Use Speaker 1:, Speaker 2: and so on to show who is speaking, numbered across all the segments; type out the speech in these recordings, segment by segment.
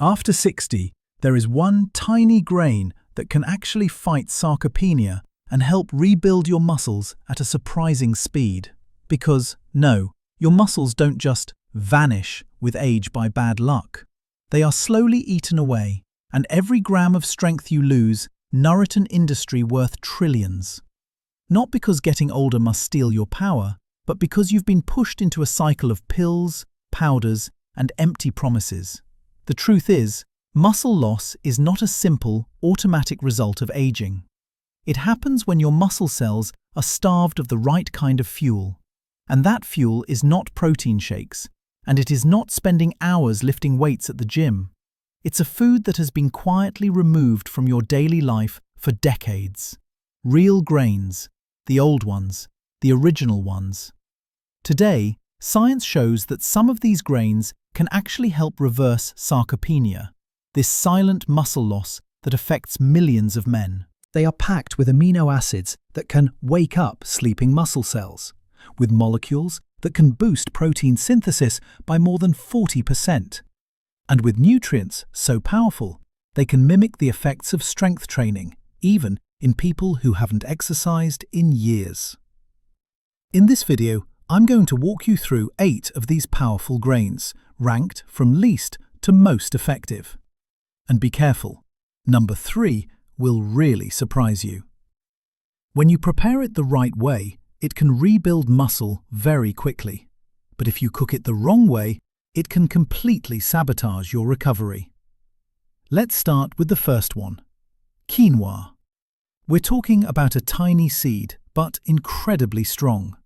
Speaker 1: After 60, there is one tiny grain that can actually fight sarcopenia and help rebuild your muscles at a surprising speed. Because, no, your muscles don't just vanish with age by bad luck. They are slowly eaten away, and every gram of strength you lose nourish an industry worth trillions. Not because getting older must steal your power, but because you've been pushed into a cycle of pills, powders, and empty promises. The truth is, muscle loss is not a simple, automatic result of aging. It happens when your muscle cells are starved of the right kind of fuel. And that fuel is not protein shakes, and it is not spending hours lifting weights at the gym. It's a food that has been quietly removed from your daily life for decades. Real grains, the old ones, the original ones. Today, science shows that some of these grains can actually help reverse sarcopenia, this silent muscle loss that affects millions of men. They are packed with amino acids that can wake up sleeping muscle cells, with molecules that can boost protein synthesis by more than 40%. And with nutrients so powerful, they can mimic the effects of strength training, even in people who haven't exercised in years. In this video, I'm going to walk you through 8 of these powerful grains, ranked from least to most effective. And be careful, number 3 will really surprise you. When you prepare it the right way, it can rebuild muscle very quickly. But if you cook it the wrong way, it can completely sabotage your recovery. Let's start with the first one, quinoa. We're talking about a tiny seed, but incredibly strong.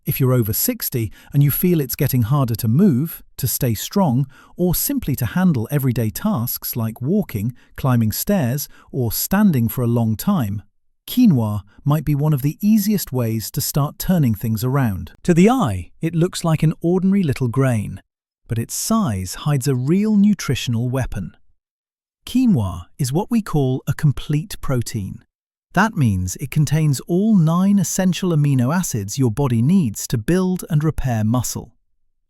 Speaker 1: If you're over 60 and you feel it's getting harder to move, to stay strong, or simply to handle everyday tasks like walking, climbing stairs, or standing for a long time, quinoa might be one of the easiest ways to start turning things around. To the eye, it looks like an ordinary little grain, but its size hides a real nutritional weapon. Quinoa is what we call a complete protein. That means it contains all 9 essential amino acids your body needs to build and repair muscle.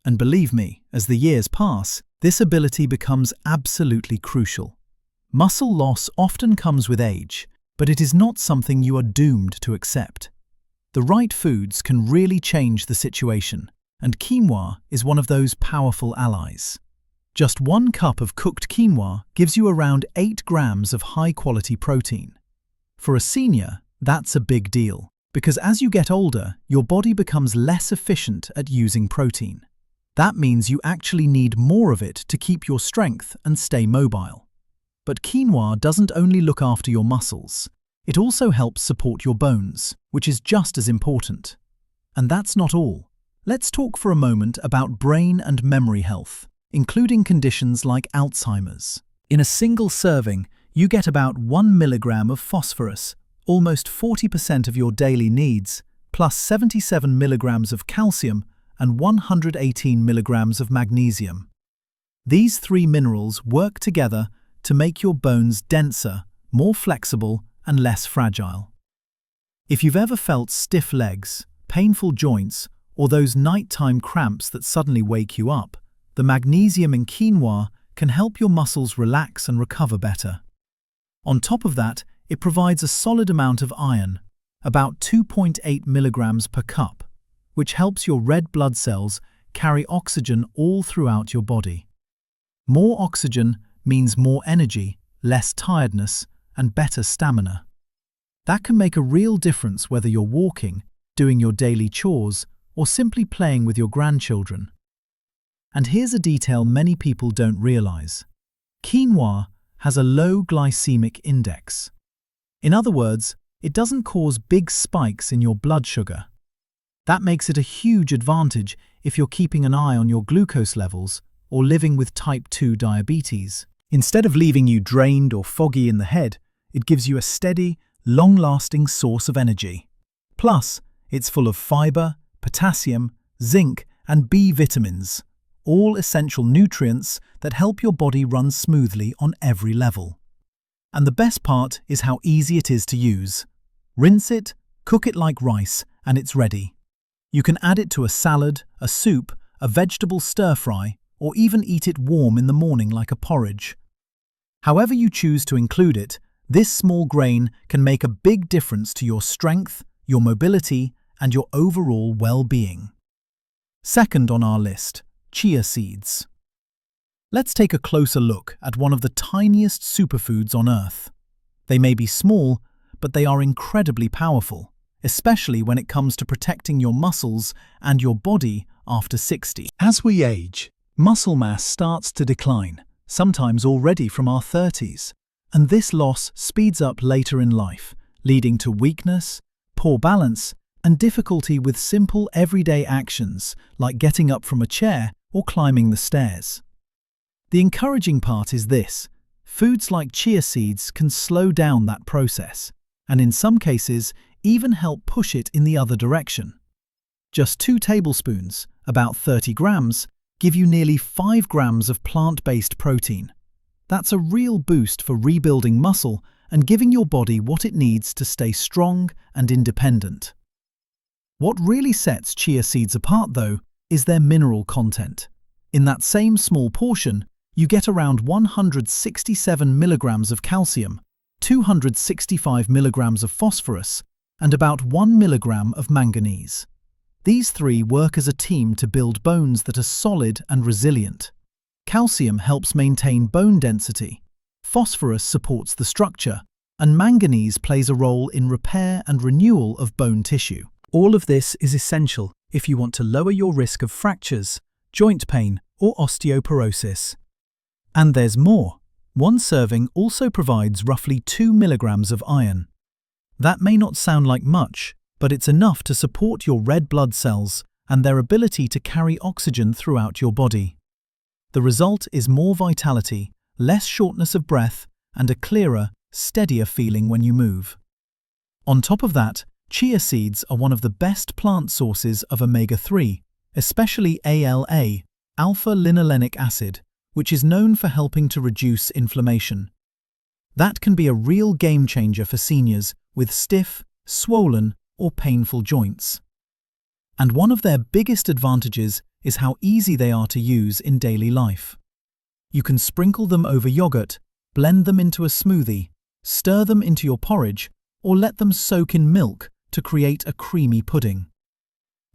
Speaker 1: And believe me, as the years pass, this ability becomes absolutely crucial. Muscle loss often comes with age, but it is not something you are doomed to accept. The right foods can really change the situation, and quinoa is one of those powerful allies. Just 1 cup of cooked quinoa gives you around 8 grams of high-quality protein. For a senior, that's a big deal, because as you get older, your body becomes less efficient at using protein. That means you actually need more of it to keep your strength and stay mobile. But quinoa doesn't only look after your muscles, it also helps support your bones, which is just as important. And that's not all. Let's talk for a moment about brain and memory health, including conditions like Alzheimer's. In a single serving, you get about 1 milligram of phosphorus, almost 40% of your daily needs, plus 77 milligrams of calcium and 118 milligrams of magnesium. These 3 minerals work together to make your bones denser, more flexible, and less fragile. If you've ever felt stiff legs, painful joints, or those nighttime cramps that suddenly wake you up, the magnesium in quinoa can help your muscles relax and recover better. On top of that, it provides a solid amount of iron, about 2.8 milligrams per cup, which helps your red blood cells carry oxygen all throughout your body. More oxygen means more energy, less tiredness, and better stamina. That can make a real difference whether you're walking, doing your daily chores, or simply playing with your grandchildren. And here's a detail many people don't realize. Quinoa has a low glycemic index. In other words, it doesn't cause big spikes in your blood sugar. That makes it a huge advantage if you're keeping an eye on your glucose levels or living with type 2 diabetes. Instead of leaving you drained or foggy in the head, it gives you a steady, long-lasting source of energy. Plus, it's full of fiber, potassium, zinc, and B vitamins, all essential nutrients that help your body run smoothly on every level. And the best part is how easy it is to use. Rinse it, cook it like rice, and it's ready. You can add it to a salad, a soup, a vegetable stir-fry, or even eat it warm in the morning like a porridge. However you choose to include it, this small grain can make a big difference to your strength, your mobility, and your overall well-being. Second on our list, chia seeds. Let's take a closer look at one of the tiniest superfoods on Earth. They may be small, but they are incredibly powerful, especially when it comes to protecting your muscles and your body after 60. As we age, muscle mass starts to decline, sometimes already from our 30s, and this loss speeds up later in life, leading to weakness, poor balance, and difficulty with simple everyday actions like getting up from a chair or climbing the stairs. The encouraging part is this: foods like chia seeds can slow down that process, and in some cases even help push it in the other direction. Just 2 tablespoons, about 30 grams, give you nearly 5 grams of plant-based protein. That's a real boost for rebuilding muscle and giving your body what it needs to stay strong and independent. What really sets chia seeds apart, though, is their mineral content. In that same small portion, you get around 167 milligrams of calcium, 265 milligrams of phosphorus, and about 1 milligram of manganese. These 3 work as a team to build bones that are solid and resilient. Calcium helps maintain bone density, phosphorus supports the structure, and manganese plays a role in repair and renewal of bone tissue. All of this is essential if you want to lower your risk of fractures, joint pain, or osteoporosis. And there's more. 1 serving also provides roughly 2 milligrams of iron. That may not sound like much, but it's enough to support your red blood cells and their ability to carry oxygen throughout your body. The result is more vitality, less shortness of breath, and a clearer, steadier feeling when you move. On top of that, chia seeds are one of the best plant sources of omega-3, especially ALA, alpha-linolenic acid, which is known for helping to reduce inflammation. That can be a real game changer for seniors with stiff, swollen, or painful joints. And one of their biggest advantages is how easy they are to use in daily life. You can sprinkle them over yogurt, blend them into a smoothie, stir them into your porridge, or let them soak in milk to create a creamy pudding.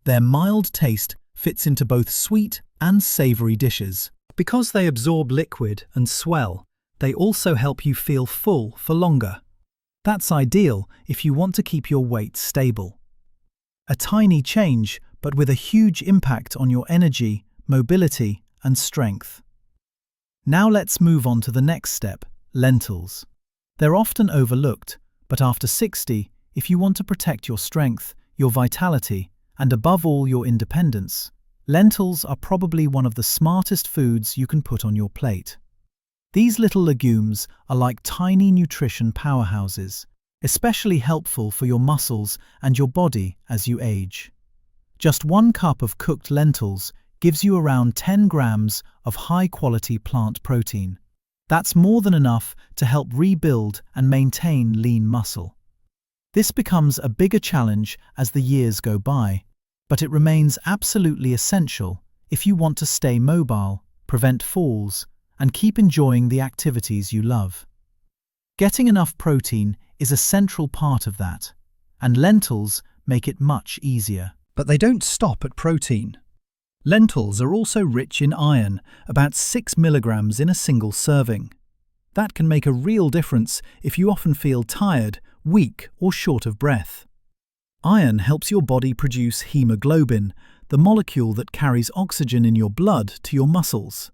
Speaker 1: Their mild taste fits into both sweet and savory dishes. Because they absorb liquid and swell, they also help you feel full for longer. That's ideal if you want to keep your weight stable. A tiny change, but with a huge impact on your energy, mobility, and strength. Now let's move on to the next step, lentils. They're often overlooked, but after 60, if you want to protect your strength, your vitality, and above all your independence, lentils are probably one of the smartest foods you can put on your plate. These little legumes are like tiny nutrition powerhouses, especially helpful for your muscles and your body as you age. Just 1 cup of cooked lentils gives you around 10 grams of high-quality plant protein. That's more than enough to help rebuild and maintain lean muscle. This becomes a bigger challenge as the years go by, but it remains absolutely essential if you want to stay mobile, prevent falls, and keep enjoying the activities you love. Getting enough protein is a central part of that, and lentils make it much easier. But they don't stop at protein. Lentils are also rich in iron, about 6 milligrams in a single serving. That can make a real difference if you often feel tired, weak, or short of breath. Iron helps your body produce hemoglobin, the molecule that carries oxygen in your blood to your muscles.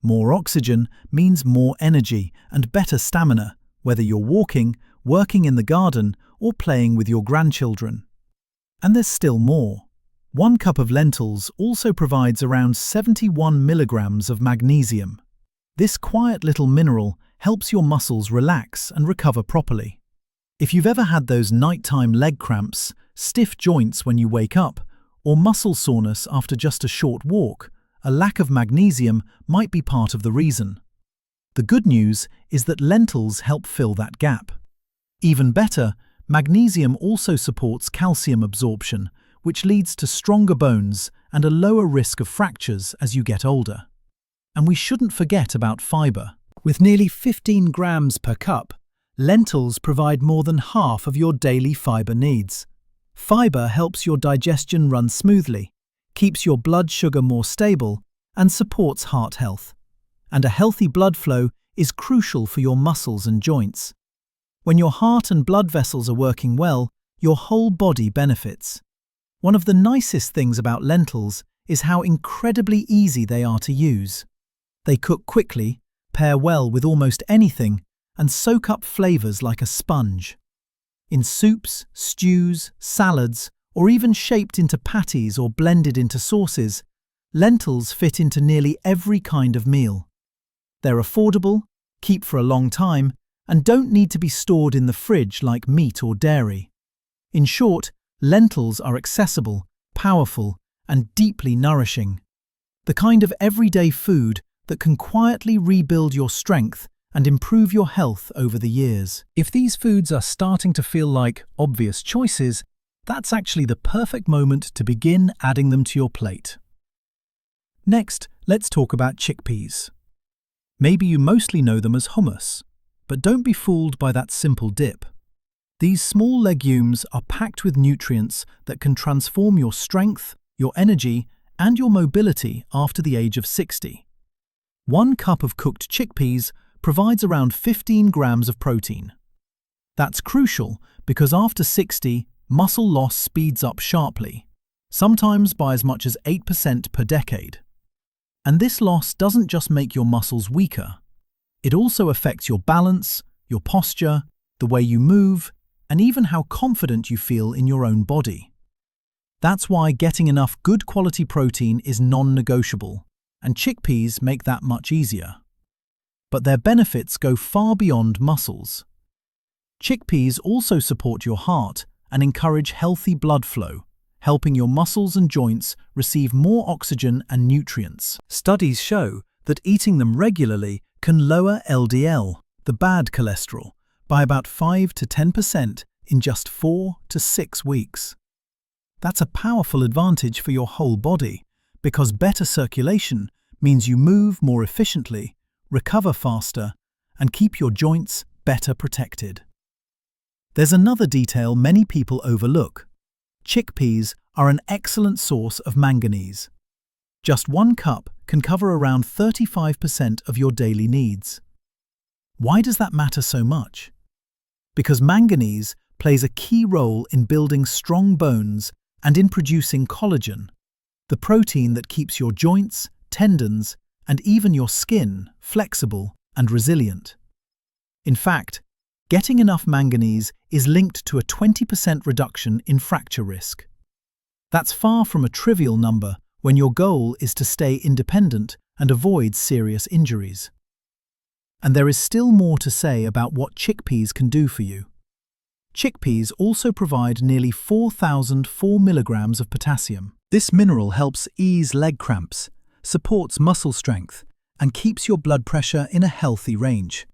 Speaker 1: More oxygen means more energy and better stamina, whether you're walking, working in the garden, or playing with your grandchildren. And there's still more. 1 cup of lentils also provides around 71 milligrams of magnesium. This quiet little mineral helps your muscles relax and recover properly. If you've ever had those nighttime leg cramps, stiff joints when you wake up, or muscle soreness after just a short walk, a lack of magnesium might be part of the reason. The good news is that lentils help fill that gap. Even better, magnesium also supports calcium absorption, which leads to stronger bones and a lower risk of fractures as you get older. And we shouldn't forget about fiber. With nearly 15 grams per cup, lentils provide more than half of your daily fiber needs. Fiber helps your digestion run smoothly, keeps your blood sugar more stable, and supports heart health. And a healthy blood flow is crucial for your muscles and joints. When your heart and blood vessels are working well, your whole body benefits. One of the nicest things about lentils is how incredibly easy they are to use. They cook quickly, pair well with almost anything, and soak up flavors like a sponge. In soups, stews, salads, or even shaped into patties or blended into sauces, lentils fit into nearly every kind of meal. They're affordable, keep for a long time, and don't need to be stored in the fridge like meat or dairy. In short, lentils are accessible, powerful, and deeply nourishing. The kind of everyday food that can quietly rebuild your strength and improve your health over the years. If these foods are starting to feel like obvious choices, that's actually the perfect moment to begin adding them to your plate. Next, let's talk about chickpeas. Maybe you mostly know them as hummus, but don't be fooled by that simple dip. These small legumes are packed with nutrients that can transform your strength, your energy, and your mobility after the age of 60. 1 cup of cooked chickpeas provides around 15 grams of protein. That's crucial because after 60, muscle loss speeds up sharply, sometimes by as much as 8% per decade. And this loss doesn't just make your muscles weaker. It also affects your balance, your posture, the way you move, and even how confident you feel in your own body. That's why getting enough good quality protein is non-negotiable, and chickpeas make that much easier. But their benefits go far beyond muscles. Chickpeas also support your heart and encourage healthy blood flow, helping your muscles and joints receive more oxygen and nutrients. Studies show that eating them regularly can lower LDL, the bad cholesterol, by about 5 to 10% in just 4 to 6 weeks. That's a powerful advantage for your whole body, because better circulation means you move more efficiently, recover faster, and keep your joints better protected. There's another detail many people overlook. Chickpeas are an excellent source of manganese. Just 1 cup can cover around 35% of your daily needs. Why does that matter so much? Because manganese plays a key role in building strong bones and in producing collagen, the protein that keeps your joints, tendons, and even your skin flexible and resilient. In fact, getting enough manganese is linked to a 20% reduction in fracture risk. That's far from a trivial number when your goal is to stay independent and avoid serious injuries. And there is still more to say about what chickpeas can do for you. Chickpeas also provide nearly 4,004 milligrams of potassium. This mineral helps ease leg cramps, supports muscle strength, and keeps your blood pressure in a healthy range.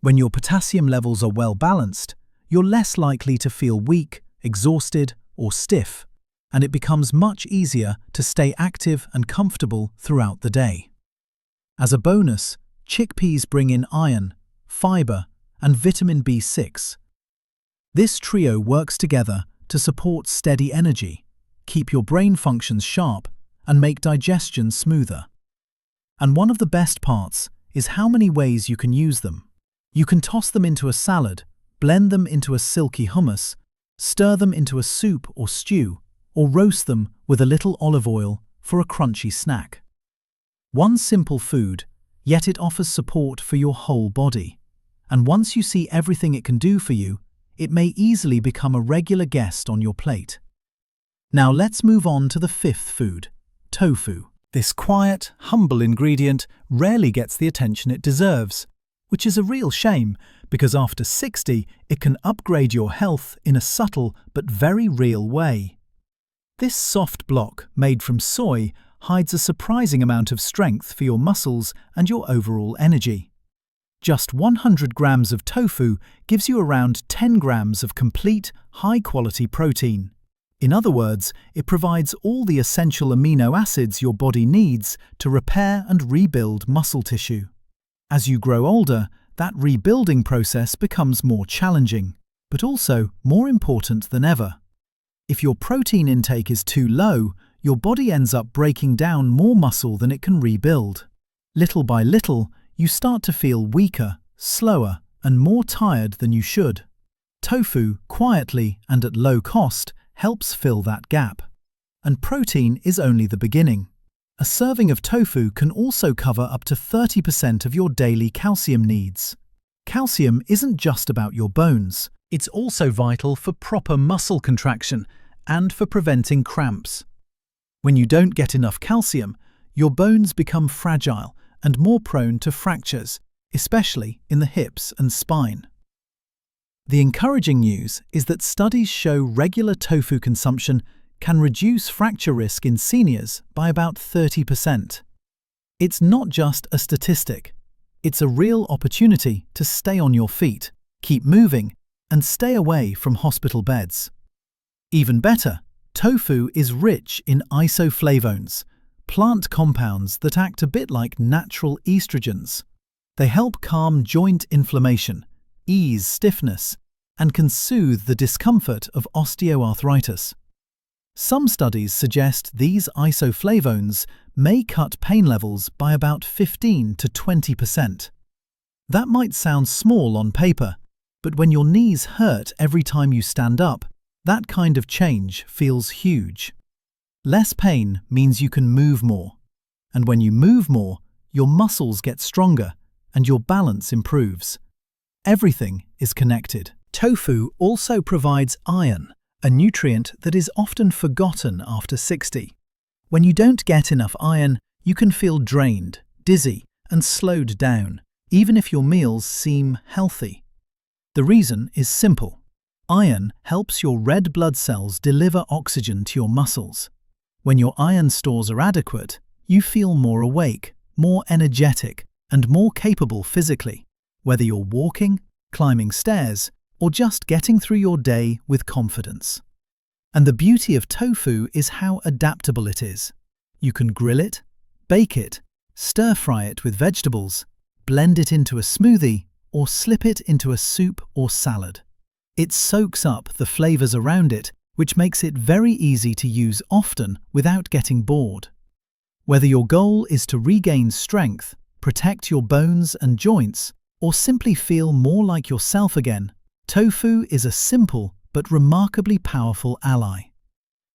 Speaker 1: When your potassium levels are well balanced, you're less likely to feel weak, exhausted, or stiff, and it becomes much easier to stay active and comfortable throughout the day. As a bonus, chickpeas bring in iron, fiber, and vitamin B6. This trio works together to support steady energy, keep your brain functions sharp, and make digestion smoother. And one of the best parts is how many ways you can use them. You can toss them into a salad, blend them into a silky hummus, stir them into a soup or stew, or roast them with a little olive oil for a crunchy snack. One simple food, yet it offers support for your whole body. And once you see everything it can do for you, it may easily become a regular guest on your plate. Now let's move on to the 5th food, tofu. This quiet, humble ingredient rarely gets the attention it deserves, which is a real shame because after 60, it can upgrade your health in a subtle but very real way. This soft block made from soy hides a surprising amount of strength for your muscles and your overall energy. Just 100 grams of tofu gives you around 10 grams of complete, high-quality protein. In other words, it provides all the essential amino acids your body needs to repair and rebuild muscle tissue. As you grow older, that rebuilding process becomes more challenging, but also more important than ever. If your protein intake is too low, your body ends up breaking down more muscle than it can rebuild. Little by little, you start to feel weaker, slower, and more tired than you should. Tofu, quietly and at low cost, helps fill that gap. And protein is only the beginning. A serving of tofu can also cover up to 30% of your daily calcium needs. Calcium isn't just about your bones. It's also vital for proper muscle contraction and for preventing cramps. When you don't get enough calcium, your bones become fragile and more prone to fractures, especially in the hips and spine. The encouraging news is that studies show regular tofu consumption can reduce fracture risk in seniors by about 30%. It's not just a statistic. It's a real opportunity to stay on your feet, keep moving, and stay away from hospital beds. Even better, tofu is rich in isoflavones, plant compounds that act a bit like natural estrogens. They help calm joint inflammation, ease stiffness, and can soothe the discomfort of osteoarthritis. Some studies suggest these isoflavones may cut pain levels by about 15 to 20%. That might sound small on paper, but when your knees hurt every time you stand up, that kind of change feels huge. Less pain means you can move more, and when you move more, your muscles get stronger and your balance improves. Everything is connected. Tofu also provides iron, a nutrient that is often forgotten after 60. When you don't get enough iron, you can feel drained, dizzy, and slowed down, even if your meals seem healthy. The reason is simple. Iron helps your red blood cells deliver oxygen to your muscles. When your iron stores are adequate, you feel more awake, more energetic, and more capable physically, whether you're walking, climbing stairs, or just getting through your day with confidence. And the beauty of tofu is how adaptable it is. You can grill it, bake it, stir-fry it with vegetables, blend it into a smoothie, or slip it into a soup or salad. It soaks up the flavors around it, which makes it very easy to use often without getting bored. Whether your goal is to regain strength, protect your bones and joints, or simply feel more like yourself again, tofu is a simple but remarkably powerful ally.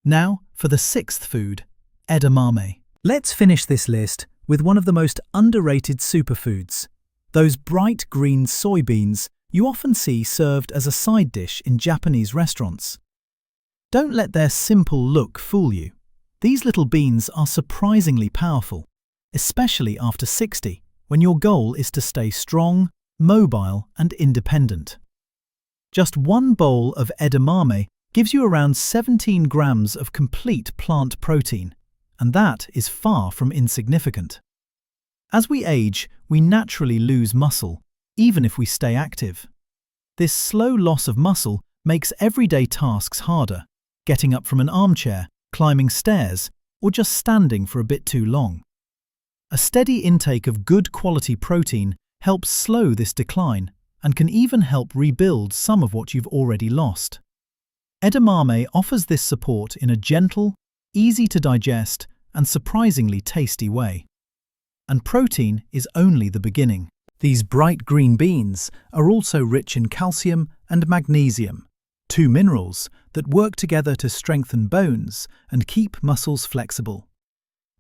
Speaker 1: Now, for the sixth food, edamame. Let's finish this list with one of the most underrated superfoods, those bright green soybeans you often see served as a side dish in Japanese restaurants. Don't let their simple look fool you. These little beans are surprisingly powerful, especially after 60, when your goal is to stay strong, mobile, and independent. Just one bowl of edamame gives you around 17 grams of complete plant protein, and that is far from insignificant. As we age, we naturally lose muscle, even if we stay active. This slow loss of muscle makes everyday tasks harder, getting up from an armchair, climbing stairs, or just standing for a bit too long. A steady intake of good quality protein helps slow this decline and can even help rebuild some of what you've already lost. Edamame offers this support in a gentle, easy to digest, and surprisingly tasty way. And protein is only the beginning. These bright green beans are also rich in calcium and magnesium, two minerals that work together to strengthen bones and keep muscles flexible.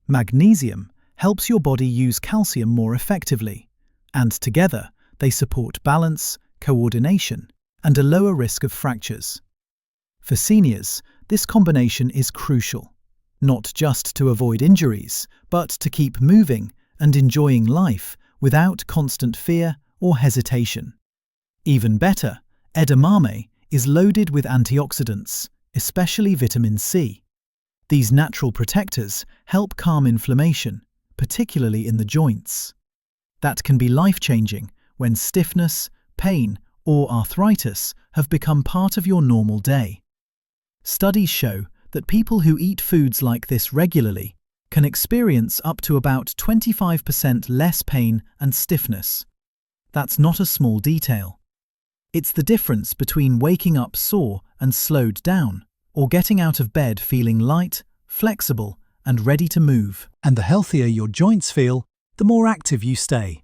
Speaker 1: Magnesium helps your body use calcium more effectively, and together they support balance, coordination, and a lower risk of fractures. For seniors, this combination is crucial, not just to avoid injuries, but to keep moving and enjoying life without constant fear or hesitation. Even better, edamame is loaded with antioxidants, especially vitamin C. These natural protectors help calm inflammation, particularly in the joints. That can be life-changing when stiffness, pain, or arthritis have become part of your normal day. Studies show that people who eat foods like this regularly can experience up to about 25% less pain and stiffness. That's not a small detail. It's the difference between waking up sore and slowed down, or getting out of bed feeling light, flexible, and ready to move. And the healthier your joints feel, the more active you stay.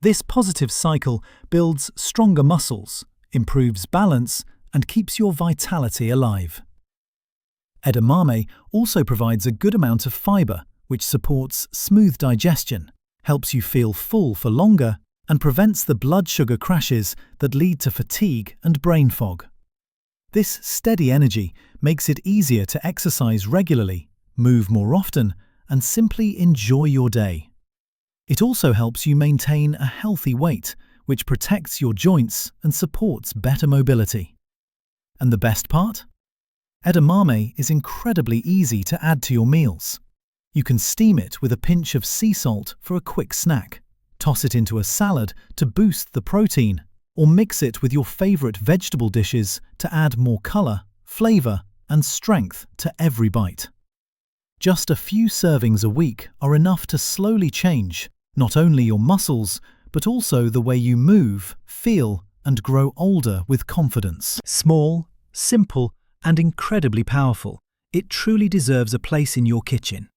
Speaker 1: This positive cycle builds stronger muscles, improves balance, and keeps your vitality alive. Edamame also provides a good amount of fiber, which supports smooth digestion, helps you feel full for longer, and prevents the blood sugar crashes that lead to fatigue and brain fog. This steady energy makes it easier to exercise regularly, move more often, and simply enjoy your day. It also helps you maintain a healthy weight, which protects your joints and supports better mobility. And the best part? Edamame is incredibly easy to add to your meals. You can steam it with a pinch of sea salt for a quick snack, toss it into a salad to boost the protein, or mix it with your favorite vegetable dishes to add more color, flavor, and strength to every bite. Just a few servings a week are enough to slowly change not only your muscles, but also the way you move, feel, and grow older with confidence. Small, simple, and incredibly powerful, it truly deserves a place in your kitchen.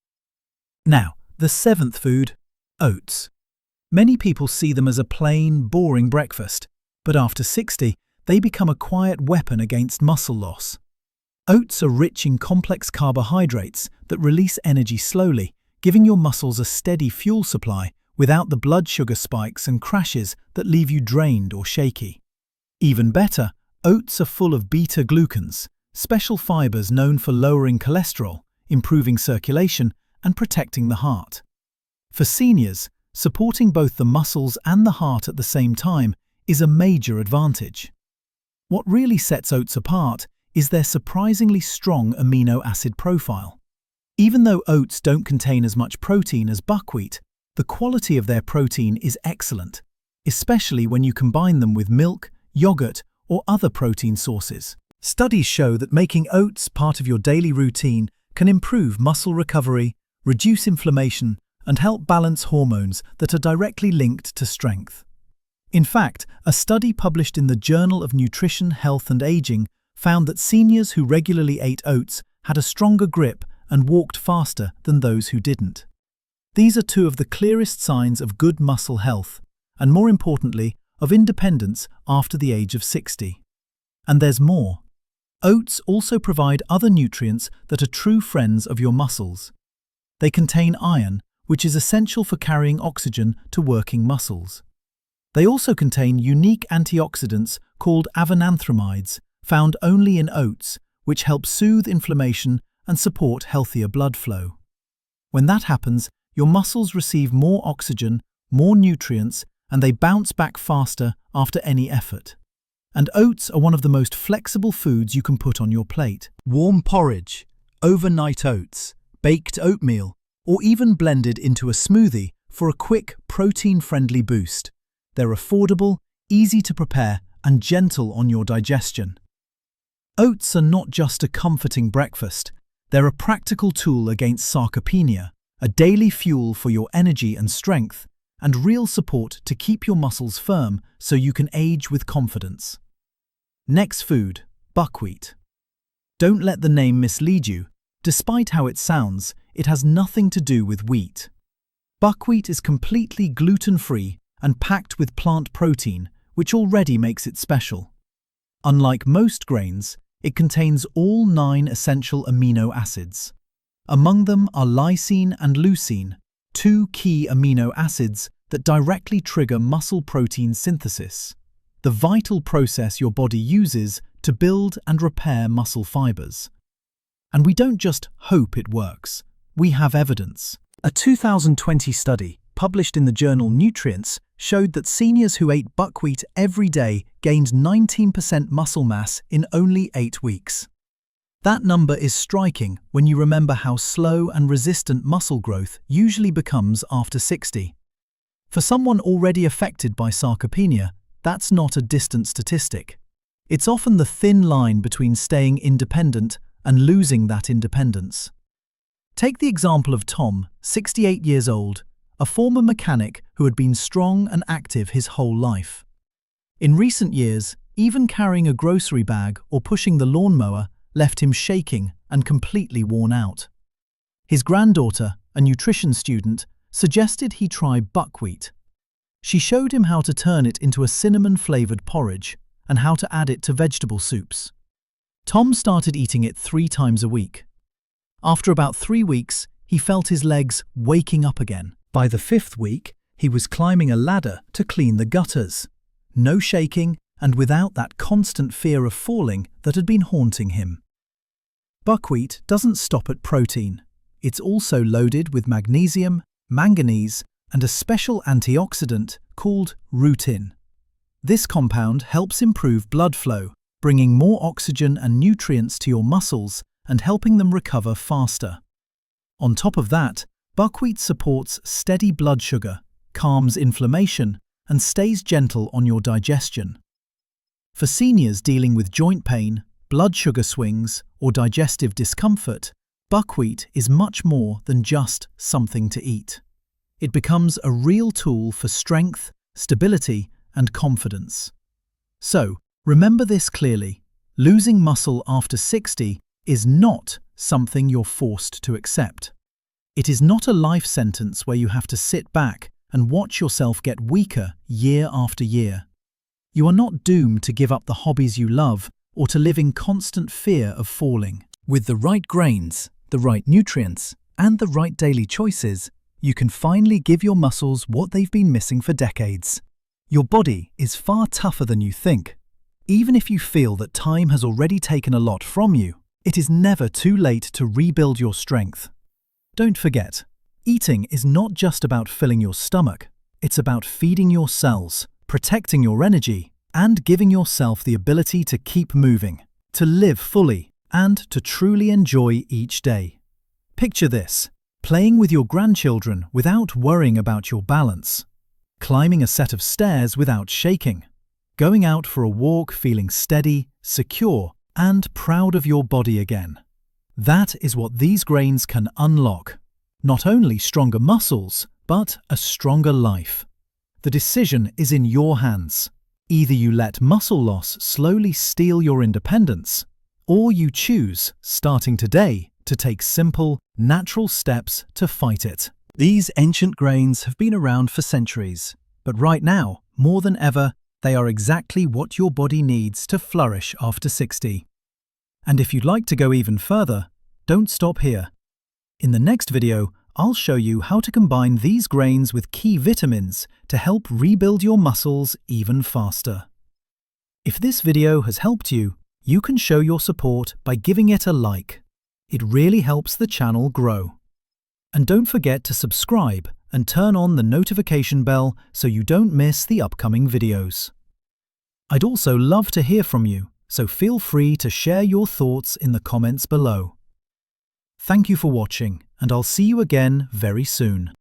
Speaker 1: Now, the seventh food, oats. Many people see them as a plain, boring breakfast, but after 60, they become a quiet weapon against muscle loss. Oats are rich in complex carbohydrates that release energy slowly, giving your muscles a steady fuel supply without the blood sugar spikes and crashes that leave you drained or shaky. Even better, oats are full of beta-glucans, special fibers known for lowering cholesterol, improving circulation, and protecting the heart. For seniors, supporting both the muscles and the heart at the same time is a major advantage. What really sets oats apart is their surprisingly strong amino acid profile. Even though oats don't contain as much protein as buckwheat, the quality of their protein is excellent, especially when you combine them with milk, yogurt, or other protein sources. Studies show that making oats part of your daily routine can improve muscle recovery, reduce inflammation, and help balance hormones that are directly linked to strength. In fact, a study published in the Journal of Nutrition, Health and Aging found that seniors who regularly ate oats had a stronger grip and walked faster than those who didn't. These are two of the clearest signs of good muscle health, and more importantly, of independence after the age of 60. And there's more. Oats also provide other nutrients that are true friends of your muscles. They contain iron, which is essential for carrying oxygen to working muscles. They also contain unique antioxidants called avenanthramides, found only in oats, which help soothe inflammation and support healthier blood flow. When that happens, your muscles receive more oxygen, more nutrients, and they bounce back faster after any effort. And oats are one of the most flexible foods you can put on your plate. Warm porridge, overnight oats, baked oatmeal, or even blended into a smoothie for a quick, protein-friendly boost. They're affordable, easy to prepare, and gentle on your digestion. Oats are not just a comforting breakfast, they're a practical tool against sarcopenia, a daily fuel for your energy and strength, and real support to keep your muscles firm so you can age with confidence. Next food, buckwheat. Don't let the name mislead you. Despite how it sounds, it has nothing to do with wheat. Buckwheat is completely gluten-free and packed with plant protein, which already makes it special. Unlike most grains, it contains all 9 essential amino acids. Among them are lysine and leucine, 2 key amino acids that directly trigger muscle protein synthesis, the vital process your body uses to build and repair muscle fibers. And we don't just hope it works, we have evidence. A 2020 study, published in the journal Nutrients, showed that seniors who ate buckwheat every day gained 19% muscle mass in only 8 weeks. That number is striking when you remember how slow and resistant muscle growth usually becomes after 60. For someone already affected by sarcopenia, that's not a distant statistic. It's often the thin line between staying independent and losing that independence. Take the example of Tom, 68 years old, a former mechanic who had been strong and active his whole life. In recent years, even carrying a grocery bag or pushing the lawnmower left him shaking and completely worn out. His granddaughter, a nutrition student, suggested he try buckwheat. She showed him how to turn it into a cinnamon-flavored porridge and how to add it to vegetable soups. Tom started eating it 3 times a week. After about 3 weeks, he felt his legs waking up again. By the 5th week, he was climbing a ladder to clean the gutters. No shaking and without that constant fear of falling that had been haunting him. Buckwheat doesn't stop at protein. It's also loaded with magnesium, manganese, and a special antioxidant called rutin. This compound helps improve blood flow, bringing more oxygen and nutrients to your muscles and helping them recover faster. On top of that, buckwheat supports steady blood sugar, calms inflammation, and stays gentle on your digestion. For seniors dealing with joint pain, blood sugar swings, or digestive discomfort, buckwheat is much more than just something to eat. It becomes a real tool for strength, stability, and confidence. So, remember this clearly: losing muscle after 60 is not something you're forced to accept. It is not a life sentence where you have to sit back and watch yourself get weaker year after year. You are not doomed to give up the hobbies you love or to live in constant fear of falling. With the right grains, the right nutrients, and the right daily choices, you can finally give your muscles what they've been missing for decades. Your body is far tougher than you think. Even if you feel that time has already taken a lot from you, it is never too late to rebuild your strength. Don't forget, eating is not just about filling your stomach. It's about feeding your cells, protecting your energy, and giving yourself the ability to keep moving, to live fully, and to truly enjoy each day. Picture this: playing with your grandchildren without worrying about your balance, climbing a set of stairs without shaking, going out for a walk feeling steady, secure, and proud of your body again. That is what these grains can unlock. Not only stronger muscles, but a stronger life. The decision is in your hands. Either you let muscle loss slowly steal your independence, or you choose, starting today, to take simple, natural steps to fight it. These ancient grains have been around for centuries, but right now, more than ever, they are exactly what your body needs to flourish after 60. And if you'd like to go even further, don't stop here. In the next video, I'll show you how to combine these grains with key vitamins to help rebuild your muscles even faster. If this video has helped you, you can show your support by giving it a like. It really helps the channel grow. And don't forget to subscribe and turn on the notification bell so you don't miss the upcoming videos. I'd also love to hear from you, so feel free to share your thoughts in the comments below. Thank you for watching, and I'll see you again very soon.